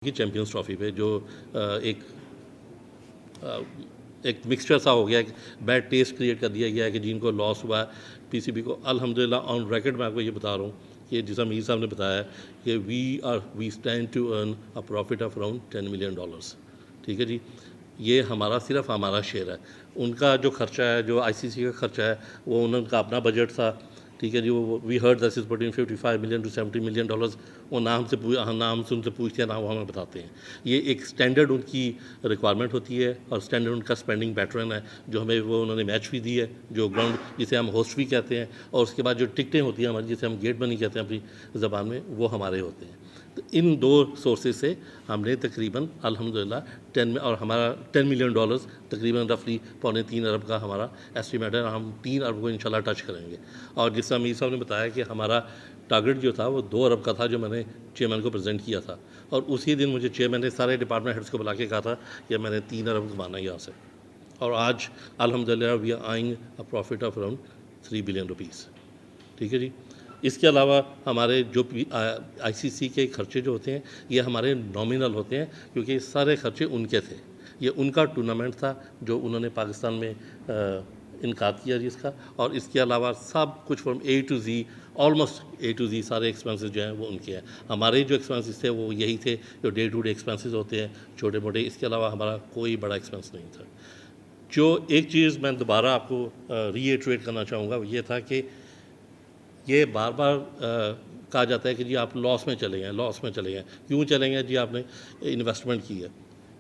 की champions trophy पे जो एक मिक्सचर सा हो गया, एक बैड टेस्ट क्रिएट कर दिया गया है कि जिनको लॉस हुआ है पीसीबी को। अल्हम्दुलिल्लाह ऑन रिकॉर्ड मैं आपको ये बता रहा हूँ कि जिस मीर साहब ने बताया कि we stand to earn a profit of around $10 million. ठीक है जी, ये हमारा सिर्फ हमारा शेयर है। उनका जो खर्चा है, जो आईसीसी का खर्चा है, वो उनका अपना बजट था। ठीक है जी, वो we heard this is between $55 million to $70 million. वो नाम से उनसे पूछते हैं, ना वो हमें बताते हैं। ये एक स्टैंडर्ड उनकी रिक्वायरमेंट होती है और स्टैंडर्ड उनका स्पेंडिंग पैटर्न है जो हमें वो उन्होंने मैच भी दी है, जो ग्राउंड जिसे हम होस्ट भी कहते हैं, और उसके बाद जो टिकटें होती हैं हमारी, जिसे हम गेट मनी कहते हैं अपनी ज़बान में, वो हमारे होते हैं। तो इन दो सोर्सेज से हमने तकरीबन अल्हम्दुलिल्लाह 10 में, और हमारा $10 मिलियन तकरीबन रफली $3.25 अरब का हमारा एस्टीमेट है। हम 3 अरब को इंशाल्लाह टच करेंगे। और जिस अमीर साहब ने बताया कि हमारा टारगेट जो था वो 2 अरब का था, जो मैंने चेयरमैन को प्रेजेंट किया था, और उसी दिन मुझे चेयरमैन ने सारे डिपार्टमेंट हेड्स को बुला के कहा था कि मैंने 3 अरब कमाना है यहाँ से। और आज अल्हम्दुलिल्लाह we are eyeing a profit of around $3 billion. ठीक है जी। इसके अलावा हमारे जो आईसीसी के खर्चे जो होते हैं, ये हमारे नॉमिनल होते हैं, क्योंकि सारे खर्चे उनके थे। ये उनका टूर्नामेंट था जो उन्होंने पाकिस्तान में इनकाद किया जिसका। और इसके अलावा सब कुछ from A to G, almost A to G सारे एक्सपेंसेस जो हैं वो उनके हैं। हमारे जो एक्सपेंसेस थे वो यही थे जो डे टू डे एक्सपेंसेस होते हैं, छोटे मोटे। इसके अलावा हमारा कोई बड़ा एक्सपेंस नहीं था। जो एक चीज़ मैं दोबारा आपको रीइटरेट करना चाहूँगा वो ये था कि ये बार बार कहा जाता है कि जी आप लॉस में चले गए, लॉस में चले गए। क्यों चले गए जी? आपने इन्वेस्टमेंट की है।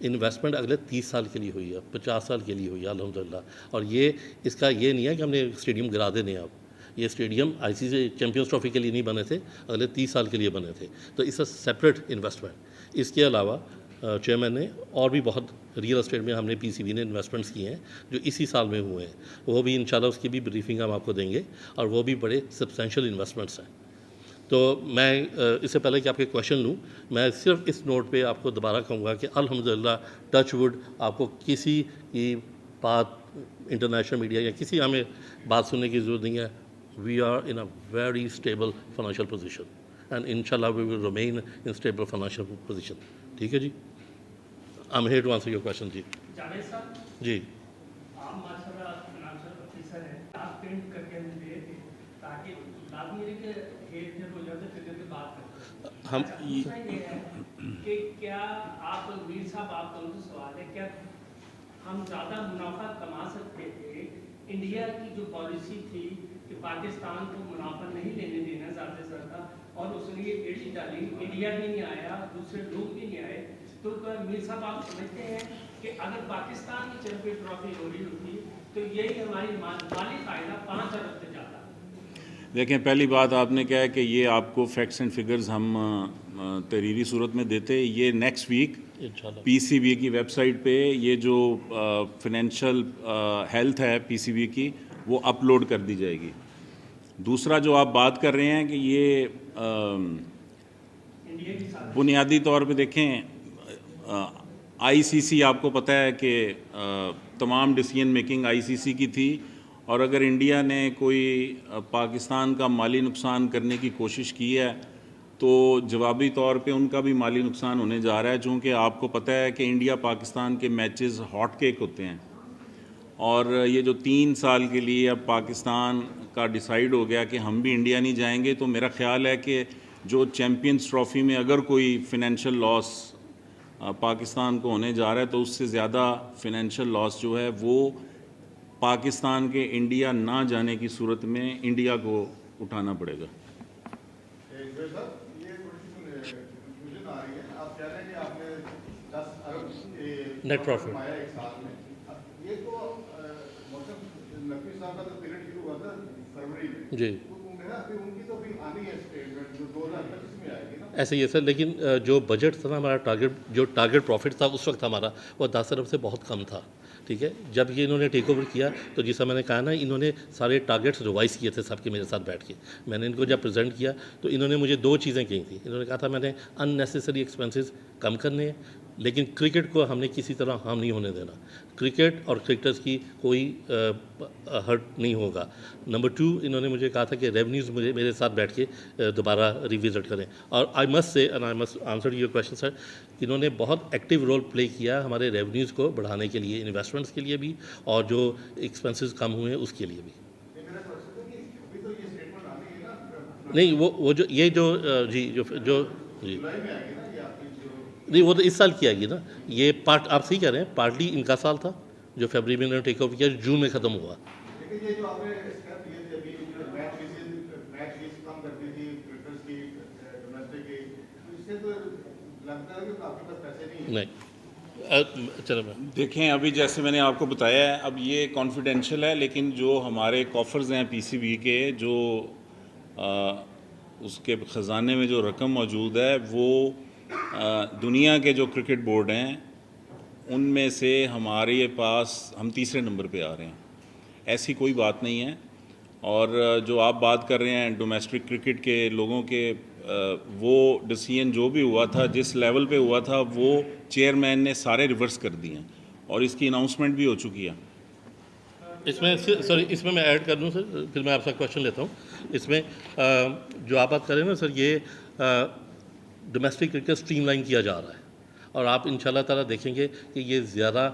इन्वेस्टमेंट अगले 30 साल के लिए हुई है, 50 साल के लिए हुई है अल्हम्दुलिल्लाह। और ये इसका ये नहीं है कि हमने स्टेडियम गिरा देने अब। ये स्टेडियम आईसीसी चैम्पियंस ट्रॉफी के लिए नहीं बने थे, अगले 30 साल के लिए बने थे। तो इट्स अ सेपरेट इन्वेस्टमेंट। इसके अलावा चेयरमैन ने और भी बहुत रियल एस्टेट में हमने पीसीबी ने इन्वेस्टमेंट्स किए हैं जो इसी साल में हुए हैं। वो भी इंशाल्लाह उसकी भी ब्रीफिंग हम आपको देंगे, और वो भी बड़े सब्सटेंशियल इन्वेस्टमेंट्स हैं। तो मैं इससे पहले कि आपके क्वेश्चन लूँ, मैं सिर्फ इस नोट पे आपको दोबारा कहूँगा कि अल्हम्दुलिल्लाह टच वुड, आपको किसी की बात इंटरनेशनल मीडिया या किसी हमें बात सुनने की ज़रूरत नहीं है। We are in a very stable financial position, and इंशाल्लाह we will remain in stable financial position. ठीक है जी। I am here to answer your question जी। जावेद साहब जी, आप माशाल्लाह फाइनेंशियल ऑफिसर हैं, आप प्रिंट करके हमें दिए थे ताकि लाजमी है कि हेर फेर हो जाते फिर भी बात करते हैं। हम अच्छा, दूसरा ये है कि क्या आप मीर साहब, आप दोनों से सवाल है, क्या हम ज़्यादा मुनाफा कमा सकते थे? इंडिया की जो पॉलिसी थी कि पाकिस्तान को मुनाफा नहीं लेने देना ज़्यादा से ज़्यादा, और उसने ये एडी डाली, इंडिया भी नहीं आया, दूसरे लोग भी नहीं आए। तो मीर साहब आप समझते हैं कि अगर पाकिस्तान की चैंपियन ट्रॉफी हो रही होती तो यही हमारी माली फायदा 5 अरब से ज़्यादा। देखें, पहली बात आपने कहा है कि ये आपको फैक्ट्स एंड फिगर्स हम तहरीरी सूरत में देते। ये नेक्स्ट वीक इंशाल्लाह पीसीबी की वेबसाइट पे ये जो फाइनेंशियल हेल्थ है पीसीबी की, वो अपलोड कर दी जाएगी। दूसरा जो आप बात कर रहे हैं कि ये इंडिया की साथ बुनियादी तौर पे देखें, आईसीसी आपको पता है कि तमाम डिसीजन मेकिंग आईसीसी की थी, और अगर इंडिया ने कोई पाकिस्तान का माली नुकसान करने की कोशिश की है तो जवाबी तौर पे उनका भी माली नुकसान होने जा रहा है। चूँकि आपको पता है कि इंडिया पाकिस्तान के मैचेस हॉट केक होते हैं, और ये जो 3 साल के लिए अब पाकिस्तान का डिसाइड हो गया कि हम भी इंडिया नहीं जाएंगे, तो मेरा ख्याल है कि जो चैम्पियंस ट्रॉफी में अगर कोई फिनेंशियल लॉस पाकिस्तान को होने जा रहा है, तो उससे ज़्यादा फिनेंशियल लॉस जो है वो पाकिस्तान के इंडिया ना जाने की सूरत में इंडिया को उठाना पड़ेगा। नेट प्रॉफिट जी ऐसे ही है सर। लेकिन जो बजट था ना हमारा, जो टारगेट प्रॉफिट था उस वक्त हमारा, वो 10 अरब से बहुत कम था। ठीक है, जब ये इन्होंने टेक ओवर किया तो जैसा मैंने कहा ना, इन्होंने सारे टारगेट्स रिवाइज़ किए थे सबके मेरे साथ बैठ के। मैंने इनको जब प्रेजेंट किया तो इन्होंने मुझे 2 चीज़ें कही थी। इन्होंने कहा था मैंने अननेसेसरी एक्सपेंसेस कम करने हैं, लेकिन क्रिकेट को हमने किसी तरह हार्म नहीं होने देना। क्रिकेट और क्रिकेटर्स की कोई हर्ट नहीं होगा। नंबर 2, इन्होंने मुझे कहा था कि रेवेन्यूज़ मुझे मेरे साथ बैठ के दोबारा रिविज़िट करें। और I must say and I must answer your question sir, इन्होंने बहुत एक्टिव रोल प्ले किया हमारे रेवेन्यूज़ को बढ़ाने के लिए, इन्वेस्टमेंट्स के लिए भी, और जो एक्सपेंसेस कम हुए हैं उसके लिए भी। नहीं वो जो ये जो जी जो जी नहीं, वो तो इस साल की आएगी ना। ये पार्ट आप सही कह रहे हैं, पार्टली इनका साल था जो फरवरी में इन्होंने टेक ओवर किया, जून में ख़त्म हुआ। लेकिन ये जो आपने स्टेप लिए थे अभी, जो मैच फीस कम कर दी थी क्रिकेटर्स की, डोमेस्टिक की, तो इससे तो लगता है कि आपके पास पैसे नहीं है। चलो मैं देखें, अभी जैसे मैंने आपको बताया है, अब ये कॉन्फिडेंशियल है, लेकिन जो हमारे कॉफर्स हैं पीसीबी के, जो उसके ख़जाने में जो रकम मौजूद है वो दुनिया के जो क्रिकेट बोर्ड हैं उनमें से हमारे पास हम तीसरे नंबर पे आ रहे हैं। ऐसी कोई बात नहीं है। और जो आप बात कर रहे हैं डोमेस्टिक क्रिकेट के लोगों के, वो डिसीजन जो भी हुआ था, जिस लेवल पे हुआ था, वो चेयरमैन ने सारे रिवर्स कर दिए हैं और इसकी अनाउंसमेंट भी हो चुकी है। इसमें सॉरी, इसमें मैं ऐड कर दूं सर, फिर मैं आपसे क्वेश्चन लेता हूं। इसमें जो आप बात कर रहे हैं ना सर, ये डोमेस्टिक क्रिकेट स्ट्रीमलाइन किया जा रहा है, और आप इंशाल्लाह ताला देखेंगे कि ये ज़्यादा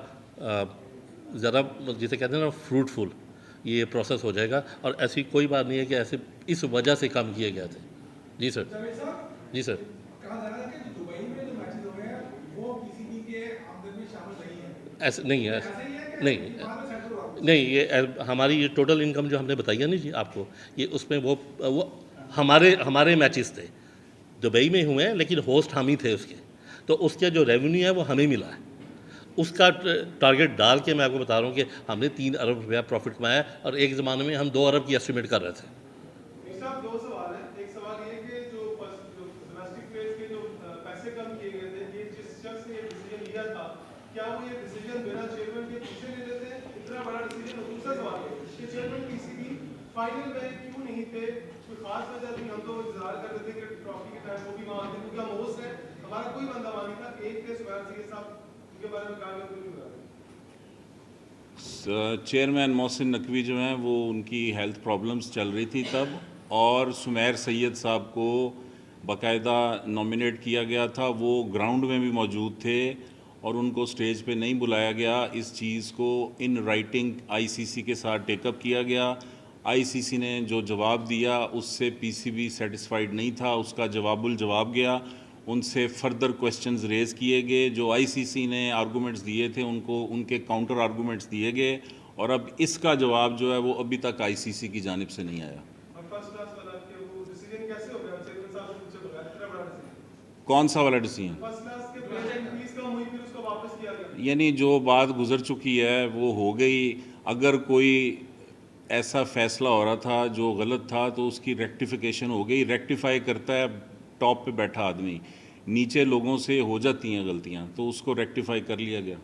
जिसे कहते हैं ना फ्रूटफुल ये प्रोसेस हो जाएगा। और ऐसी कोई बात नहीं है कि ऐसे इस वजह से काम किए गए थे। जी सर। जी सर। कहा जा रहा है कि जो दुबई में जो मैचेस हो रहे हैं वो पीसीबी के आमदन में शामिल नहीं है। ऐसे नहीं है, ऐसा ही है कि नहीं बाद में सेटल हुआ? नहीं, ये हमारी ये टोटल इनकम जो हमने बताई है ना जी आपको, ये उसमें वो हमारे मैचेस थे, दुबई में हुए हैं, लेकिन होस्ट हम ही थे उसके, तो उसका जो रेवेन्यू है वो हमें मिला है। उसका टारगेट डाल के मैं आपको बता रहा हूँ कि हमने 3 अरब रुपया प्रॉफिट कमाया, और एक ज़माने में हम 2 अरब की एस्टिमेट कर रहे थे। साहब, दो सवाल हैं। एक सवाल ये कि जो डोमेस्टिक प्लेयर्स के जो पैसे कम किए गए थे, ये जिस शख्स ने ये डिसीजन लिया था, क्या वो ये डिसीजन बिना चेयरमैन के पीछे ले लेते हैं? इतना बड़ा डिसीजन। और दूसरा सवाल है कि चेयरमैन पीसीबी फाइनल में क्यों नहीं थे? कोई खास वजह थी? हम तो इंतजार कर रहे थे कि ट्रॉफी के टाइम वो भी वहाँ थे, क्योंकि हम होस्ट हैं, हमारा कोई बंदा वहाँ नहीं था। एक थे सुबह सिंह साहब, उनके बारे में कहा गया, चेयरमैन मोहसिन नकवी जो हैं वो उनकी हेल्थ प्रॉब्लम्स चल रही थी तब, और सुमैर सैयद साहब को बाकायदा नॉमिनेट किया गया था, वो ग्राउंड में भी मौजूद थे और उनको स्टेज पे नहीं बुलाया गया। इस चीज़ को इन राइटिंग आईसीसी के साथ टेकअप किया गया। आईसीसी ने जो जवाब दिया उससे पीसीबी सेटिस्फाइड नहीं था, उसका जवाबुल जवाब गया, उनसे फर्दर क्वेश्चंस रेज़ किए गए। जो आईसीसी ने आर्गूमेंट्स दिए थे उनको उनके काउंटर आर्गूमेंट्स दिए गए, और अब इसका जवाब जो है वो अभी तक आईसीसी की जानिब से नहीं आया। कौन सा वाला डिसीजन? यानी जो बात गुजर चुकी है वो हो गई। अगर कोई ऐसा फैसला हो रहा था जो गलत था तो उसकी रेक्टिफिकेशन हो गई। रेक्टिफाई करता है टॉप पे बैठा आदमी, नीचे लोगों से हो जाती हैं गलतियां, तो उसको रेक्टिफाई कर लिया गया।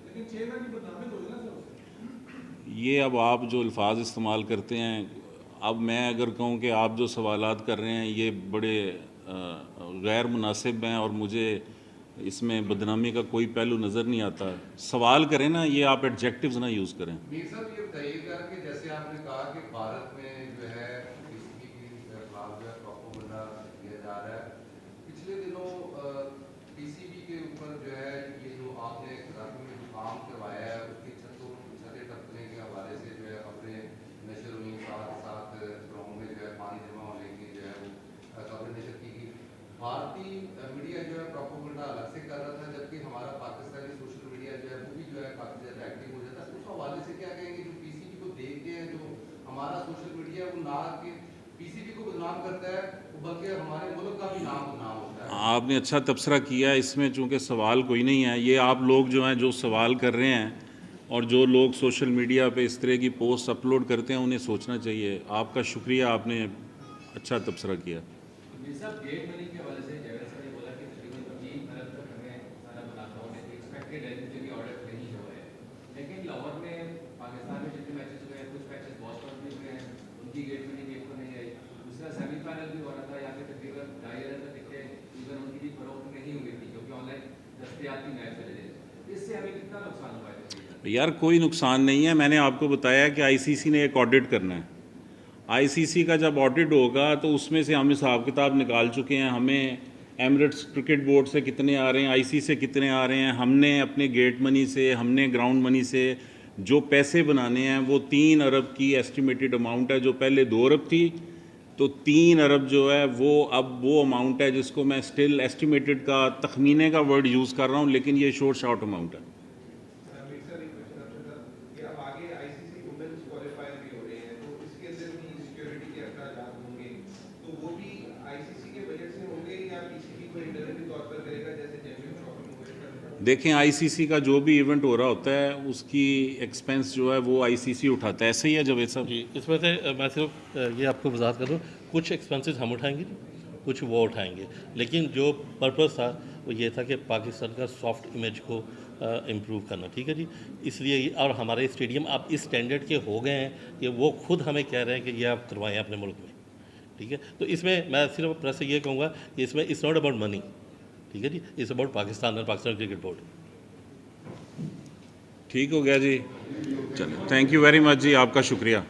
ये अब आप जो अल्फाज इस्तेमाल करते हैं, अब मैं अगर कहूँ कि आप जो सवालात कर रहे हैं ये बड़े गैर मुनासिब हैं और मुझे इसमें बदनामी का कोई पहलू नज़र नहीं आता। सवाल करें ना, ये आप एडजेक्टिव्स ना यूज़ करें। मीर साहब, ये बताइएगा कि जैसे आपने कहा कि भारत में जो है पीसीबी के खिलाफ जो है प्रोपेगेंडा किया जा रहा है, पिछले दिनों पीसीबी के ऊपर जो है ये जो आपने कराची में जो काम करवाया है उसकी छतें टपकने के हवाले से जो है अपने नशर हुई, साथ साथ गाँव में जो है पानी जमा होने की जो है वो खबरें नशर की गई। भारतीय मीडिया जो है प्रोपेगेंडा अलग से कर रहा था, जबकि हमारा पाकिस्तानी सोशल मीडिया जो है वो भी जो है काफ़ी ज़्यादा एक्टिव हो जाता है। उस हवाले से क्या कहेंगे, जो पीसीबी को देखते हैं, जो हमारा सोशल मीडिया वो ना कि पीसीबी को बदनाम करता है, बल्कि हमारे मुल्क का भी नाम बदनाम होता है। आपने अच्छा तबसरा किया। इसमें चूँकि सवाल कोई नहीं है, ये आप लोग जो हैं जो सवाल कर रहे हैं और जो लोग सोशल मीडिया पे इस तरह की पोस्ट अपलोड करते हैं उन्हें सोचना चाहिए। आपका शुक्रिया, आपने अच्छा तबसरा किया। गेट मनी के हवाले से जवेद सर ने बोला कि तकरीबन 3 अरब तक हमें सारा मुनाफा होने की एक्सपेक्टेड है, जो कि ऑर्डर नहीं हुआ है। लेकिन लाहौर में पाकिस्तान में जितने मैचेस हुए हैं, कुछ मैचेस बॉस्टन में हुए हैं, उनकी गेट मनी गेट को नहीं आई। दूसरा सेमीफाइनल भी हो रहा था, यहाँ पे तकरीबन 2.5 अरब तक टिकटें इवन उनकी भी फरोख्त नहीं हुई थी, क्योंकि ऑनलाइन दस्तियाब थी मैच वाले दिन, इससे हमें कितना नुकसान हुआ है? यार कोई नुकसान नहीं है, मैंने आपको बताया कि आईसीसी ने एक ऑडिट करना है। आईसीसी का जब ऑडिट होगा तो उसमें से हम हिसाब किताब निकाल चुके हैं, हमें एमिरेट्स क्रिकेट बोर्ड से कितने आ रहे हैं, आईसीसी से कितने आ रहे हैं, हमने अपने गेट मनी से, हमने ग्राउंड मनी से जो पैसे बनाने हैं वो 3 अरब की एस्टिमेटेड अमाउंट है, जो पहले 2 अरब थी। तो 3 अरब जो है वो अब वो अमाउंट है जिसको मैं स्टिल एस्टिमेटेड का तखमीने का वर्ड यूज़ कर रहा हूँ, लेकिन ये शॉर्ट अमाउंट है। कि अब आगे आईसीसी वुमेन्स क्वालिफायर भी हो रहे हैं, तो इसके अंदर भी सिक्योरिटी के अखराजात होंगे, तो वो भी आईसीसी के बजट से होंगे या पीसीबी को इंटरनली तौर पर करेगा, जैसे चैंपियंस ट्रॉफी में? देखें, आईसीसी का जो भी इवेंट हो रहा होता है उसकी एक्सपेंस जो है वो आईसीसी उठाता है, ऐसे ही है जावेद साहब? जी, इसमें से मैं सिर्फ ये आपको वजाहत कर दूँ, कुछ एक्सपेंसेस हम उठाएंगे, कुछ वो उठाएंगे, लेकिन जो पर्पस था वो ये था कि पाकिस्तान का सॉफ्ट इमेज को इम्प्रूव करना, ठीक है जी। इसलिए और हमारे स्टेडियम अब इस स्टैंडर्ड के हो गए हैं कि वो खुद हमें कह रहे हैं कि ये आप करवाएं अपने मुल्क में, ठीक है। तो इसमें मैं सिर्फ प्रेस से ये कहूँगा कि इसमें इट्स नॉट अबाउट मनी, ठीक है जी, इट्स अबाउट पाकिस्तान और पाकिस्तान क्रिकेट बोर्ड। ठीक हो गया जी, चलिए, थैंक यू वेरी मच जी, आपका शुक्रिया।